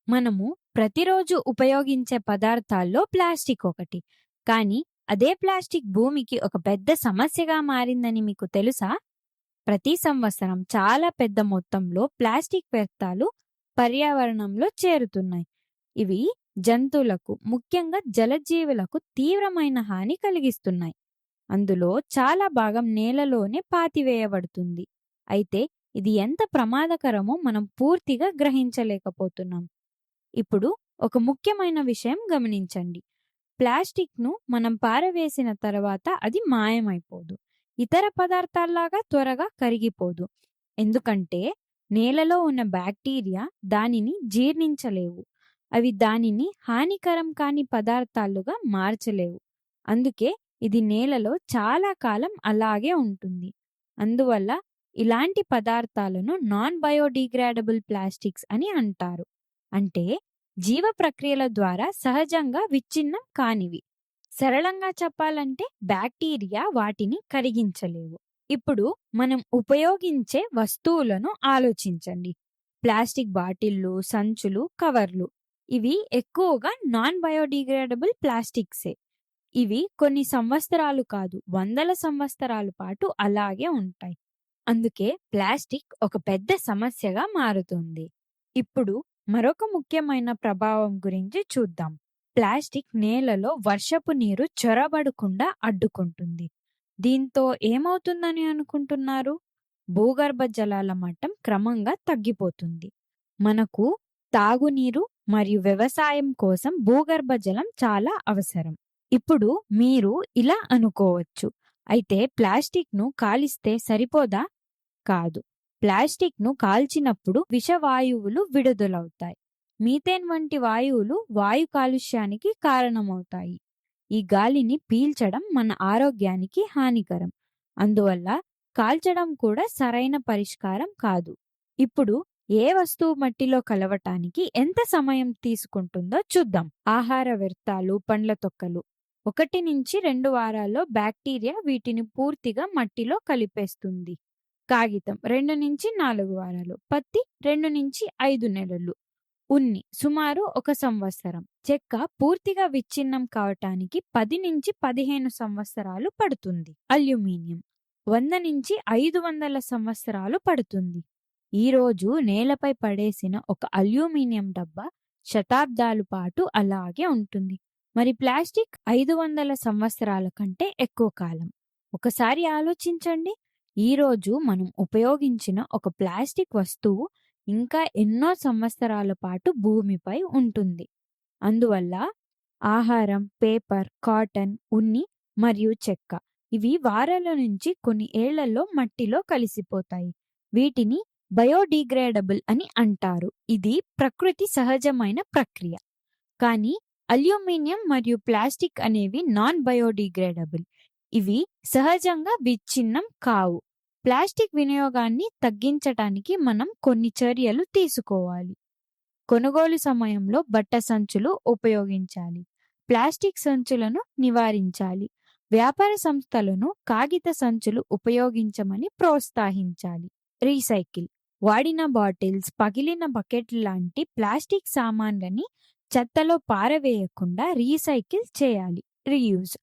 మనము ప్రతిరోజు ఉపయోగించే పదార్థాల్లో ప్లాస్టిక్ ఒకటి. కానీ అదే ప్లాస్టిక్ భూమికి ఒక పెద్ద సమస్యగా మారిందని మీకు తెలుసా? ప్రతి సంవత్సరం చాలా పెద్ద మొత్తంలో ప్లాస్టిక్ వ్యర్థాలు పర్యావరణంలో చేరుతున్నాయి. ఇవి జంతువులకు, ముఖ్యంగా జలజీవులకు తీవ్రమైన హాని కలిగిస్తున్నాయి. అందులో చాలా భాగం నేలలోనే పాతివేయబడుతుంది. అయితే ఇది ఎంత ప్రమాదకరమో మనం పూర్తిగా గ్రహించలేకపోతున్నాం. ఇప్పుడు ఒక ముఖ్యమైన విషయం గమనించండి. ప్లాస్టిక్‌ను మనం పారవేసిన తర్వాత అది మాయమైపోదు. ఇతర పదార్థాల్లాగా త్వరగా కరిగిపోదు. ఎందుకంటే నేలలో ఉన్న బ్యాక్టీరియా దానిని జీర్ణించలేవు. అవి దానిని హానికరం కాని పదార్థాలుగా మార్చలేవు. అందుకే ఇది నేలలో చాలా కాలం అలాగే ఉంటుంది. అందువల్ల ఇలాంటి పదార్థాలను నాన్ బయోడిగ్రేడబుల్ ప్లాస్టిక్స్ అని అంటారు. అంటే జీవ ప్రక్రియల ద్వారా సహజంగా విచ్ఛిన్నం కానివి. సరళంగా చెప్పాలంటే బ్యాక్టీరియా వాటిని కరిగించలేవు. ఇప్పుడు మనం ఉపయోగించే వస్తువులను ఆలోచించండి. ప్లాస్టిక్ బాటిళ్లు, సంచులు, కవర్లు. ఇవి ఎక్కువగా నాన్ బయోడిగ్రేడబుల్ ప్లాస్టిక్సే. ఇవి కొన్ని సంవత్సరాలు కాదు, వందల సంవత్సరాల పాటు అలాగే ఉంటాయి. అందుకే ప్లాస్టిక్ ఒక పెద్ద సమస్యగా మారుతుంది. ఇప్పుడు మరొక ముఖ్యమైన ప్రభావం గురించి చూద్దాం. ప్లాస్టిక్ నేలలో వర్షపు నీరు చొరబడకుండా అడ్డుకుంటుంది. దీంతో ఏమవుతుందని అనుకుంటున్నారు? భూగర్భ జలాల మట్టం క్రమంగా తగ్గిపోతుంది. మనకు తాగునీరు మరియు వ్యవసాయం కోసం భూగర్భ జలం చాలా అవసరం. ఇప్పుడు మీరు ఇలా అనుకోవచ్చు, అయితే ప్లాస్టిక్‌ను కాలిస్తే సరిపోదా? కాదు. ప్లాస్టిక్‌ను కాల్చినప్పుడు విషవాయువులు విడుదలవుతాయి. మీథేన్ వంటి వాయువులు వాయు కాలుష్యానికి కారణమవుతాయి. ఈ గాలిని పీల్చడం మన ఆరోగ్యానికి హానికరం. అందువల్ల కాల్చడం కూడా సరైన పరిష్కారం కాదు. ఇప్పుడు ఏ వస్తువు మట్టిలో కలవటానికి ఎంత సమయం తీసుకుంటుందో చూద్దాం. ఆహార వ్యర్థాలు, పండ్ల తొక్కలు 1-2 వారాల్లో బ్యాక్టీరియా వీటిని పూర్తిగా మట్టిలో కలిపేస్తుంది. కాగితం 2-4 వారాలు, పత్తి 2-5 నెలలు, ఉన్ని సుమారు 1 సంవత్సరం, చెక్క పూర్తిగా విచ్ఛిన్నం కావటానికి 10-15 సంవత్సరాలు పడుతుంది. అల్యూమినియం 100-500 సంవత్సరాలు పడుతుంది. ఈరోజు నేలపై పడేసిన ఒక అల్యూమినియం డబ్బా శతాబ్దాల పాటు అలాగే ఉంటుంది. మరి ప్లాస్టిక్ 500 సంవత్సరాల కంటే ఎక్కువ కాలం. ఒకసారి ఆలోచించండి. ఈరోజు మనం ఉపయోగించిన ఒక ప్లాస్టిక్ వస్తువు ఇంకా ఎన్నో సంవత్సరాల పాటు భూమిపై ఉంటుంది. అందువల్ల ఆహారం, పేపర్, కాటన్, ఉన్ని మరియు చెక్క ఇవి వారాల నుంచి కొన్ని ఏళ్లలో మట్టిలో కలిసిపోతాయి. వీటిని బయోడిగ్రేడబుల్ అని అంటారు. ఇది ప్రకృతి సహజమైన ప్రక్రియ. కానీ అల్యూమినియం మరియు ప్లాస్టిక్ అనేవి నాన్ బయోడిగ్రేడబుల్. ఇవి సహజంగా విచ్ఛిన్నం కావు. ప్లాస్టిక్ వినియోగాన్ని తగ్గించటానికి మనం కొన్ని చర్యలు తీసుకోవాలి. కొనుగోలు సమయంలో బట్ట సంచులు ఉపయోగించాలి. ప్లాస్టిక్ సంచులను నివారించాలి. వ్యాపార సంస్థలను కాగిత సంచులు ఉపయోగించమని ప్రోత్సహించాలి. రీసైకిల్ వాడిన బాటిల్స్, పగిలిన బకెట్లు లాంటి ప్లాస్టిక్ సామాన్లని చెత్తలో పారవేయకుండా రీసైకిల్ చేయాలి. రీయూజ్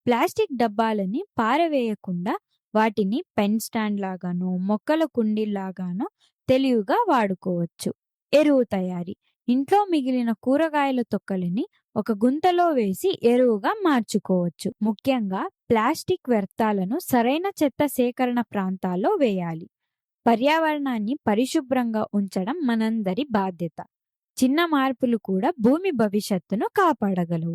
ప్లాస్టిక్ డబ్బాలని పారవేయకుండా వాటిని పెన్ స్టాండ్ లాగానో, మొక్కల కుండీలాగానో తెలివిగా వాడుకోవచ్చు. ఎరువు తయారీ ఇంట్లో మిగిలిన కూరగాయల తొక్కలని ఒక గుంతలో వేసి ఎరువుగా మార్చుకోవచ్చు. ముఖ్యంగా ప్లాస్టిక్ వ్యర్థాలను సరైన చెత్త సేకరణ ప్రాంతాల్లో వేయాలి. పర్యావరణాన్ని పరిశుభ్రంగా ఉంచడం మనందరి బాధ్యత. చిన్న మార్పులు కూడా భూమి భవిష్యత్తును కాపాడగలవు.